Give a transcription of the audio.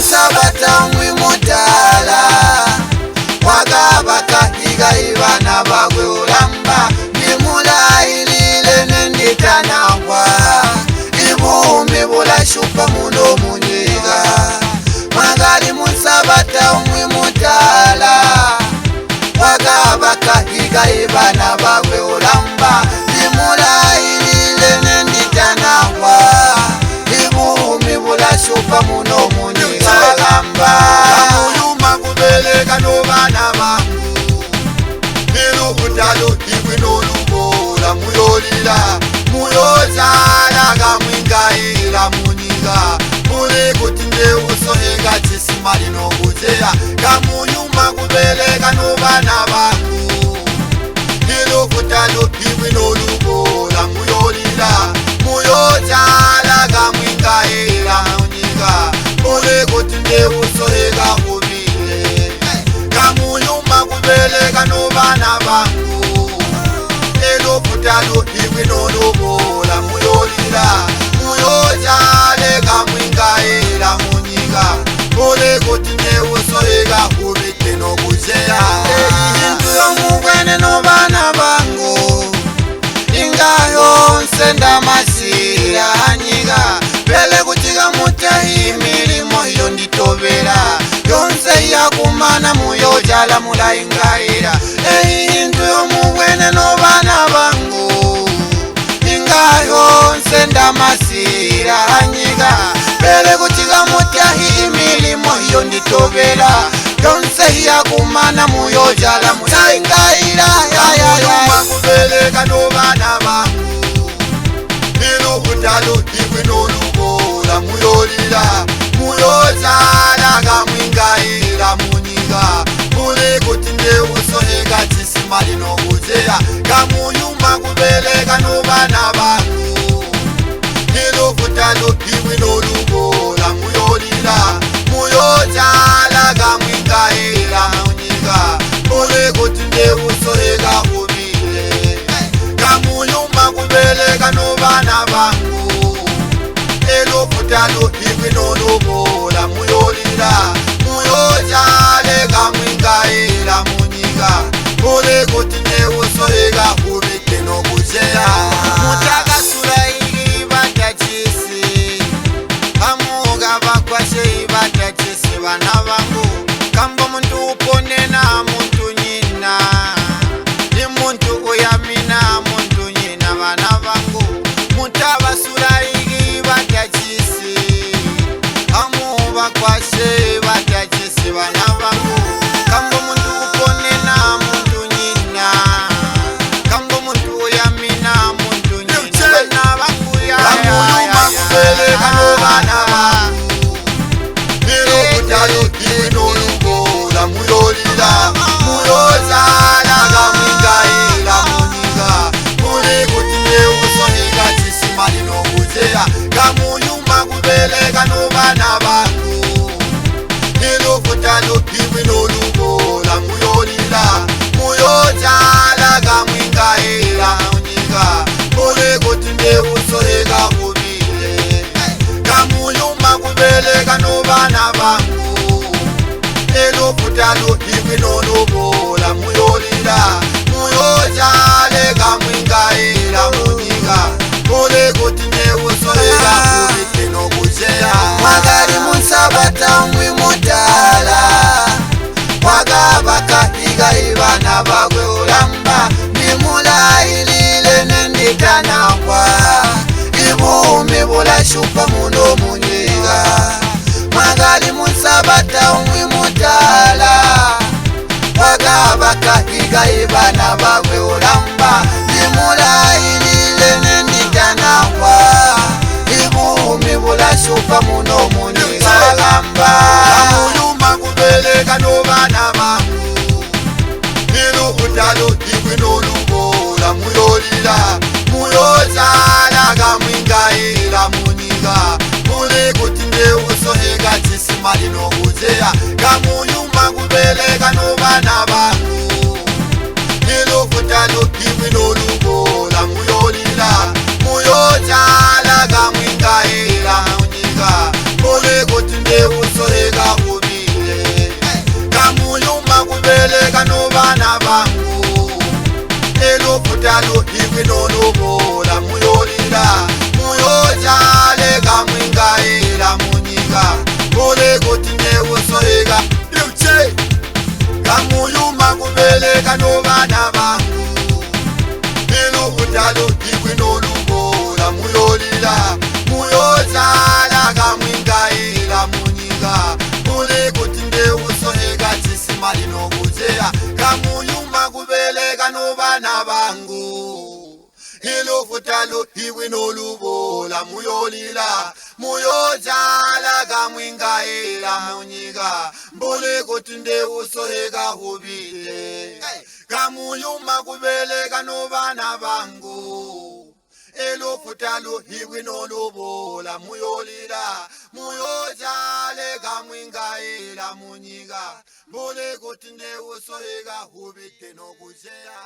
musabata mwimutala wakabaka igayibana bagwe ulamba nimulailile nenditanangwa ibumi bulashupa muno munyiga mwagali musabata mwimutala wakabaka igayibana bagwe ulamba nimulailile nenditanangwa ibumi bulashupa muno munyiga lamba kamuyuma kubeleka nobana bangu nilo kutalo iwe nolubola muyolila muyozala kamwingaila munyiga mule kutinde usohega chisimali nokuzeya kamuyuma kubeleka nobana bangu nilo kutalo iwe nolubola muyolila muyozala kamwingaila munyiga mule kutinde usohega kubile kamuyuma kubeleka nobana bangu elo kutalo iwe nolobola muyolila muyozale kamwingaila munyiga mule kutinde usohega kubile nokuzeya into yomubwene nobana bangu ingayonse ndamasira anyiga pele kutika mutahi milimo iyo nditobera yonse yakumana muyojala mulaingaira into yomubwene nobana bangu ingayonse ndamasira anyiga pele kutika mutahi milimo iyo nditobera yonse yakumana muyojala mulaingaira kubeleka nobana bangu nilo kutalo iwe nolubola muyolila muyozala kamwingaila munyiga mule kutinde usohega chisimali nokuzeya kamuyuma kubeleka nobana bangu nilo kutalo iwe nolubola muyolila muyozala kamwingaila munyiga mule kutinde usohega kubile kamuyuma kubeleka nobana bangu elo kutalo iwe nolubola muyolila muyozale kamwingaila munyiga mule kutinde usohega kubile nokuzeya mutakasula ili batachisi amuga bakwashe ibatachisi bana bangu kambo muntu uponena muntu nyina ni muntu uyamina muntu nyina bana bangu mutabasula ili batachisi amuba kwashe batachisi bana bangu kambo muntu uponena muntu nyina kambo muntu uyamina muntu nyina bana bangu ya kamuyuma kubeleka nobana bangu nilo kutalo iwe nolubola muyolila muyozala kamwingaila munyiga mule kutinde usohega chisimali nokuzeya kamuyuma kubeleka nobana bangu nilo kutalo iwe nolubola muyolila muyozala kamwingaila munyiga mule kutinde usohega kubile kamuyuma kubeleka nobana bangu elo kutalo iwe nolubola muyolila muyozale kamwingaila munyiga mule kutinde usohega kubile nokuzeya mwagali musabata mwimutala wakabaka igayibana bagwe ulamba nimulailile nenditanangwa ibumi bulashupa muno munyiga mwagali musabata mwimutala wakabaka igayibana bagwe ulamba nimulailile nenditanangwa ibumi bulashupa muno munyiga lamba kamuyuma kubeleka nobana bangu nilo kutalo iwe nolubola muyolila muyozala kamwingaila munyiga mule kutinde usohega chisimali nokuzeya kamuyuma kubeleka nobana bangu nilo kutalo iwe nolubola muyolila muyozala kamwingaila munyiga mule kutinde usohega ilufutalu iwi nolubola muyolila muyojala kamwingaila munyika mbule kutinde usoheka hubile kamuyuma kubeleka nobana bangu ilufutalu iwi nolubola muyolila muyojale kamwingaila munyika mbule kutinde usoheka hubile nokujeya.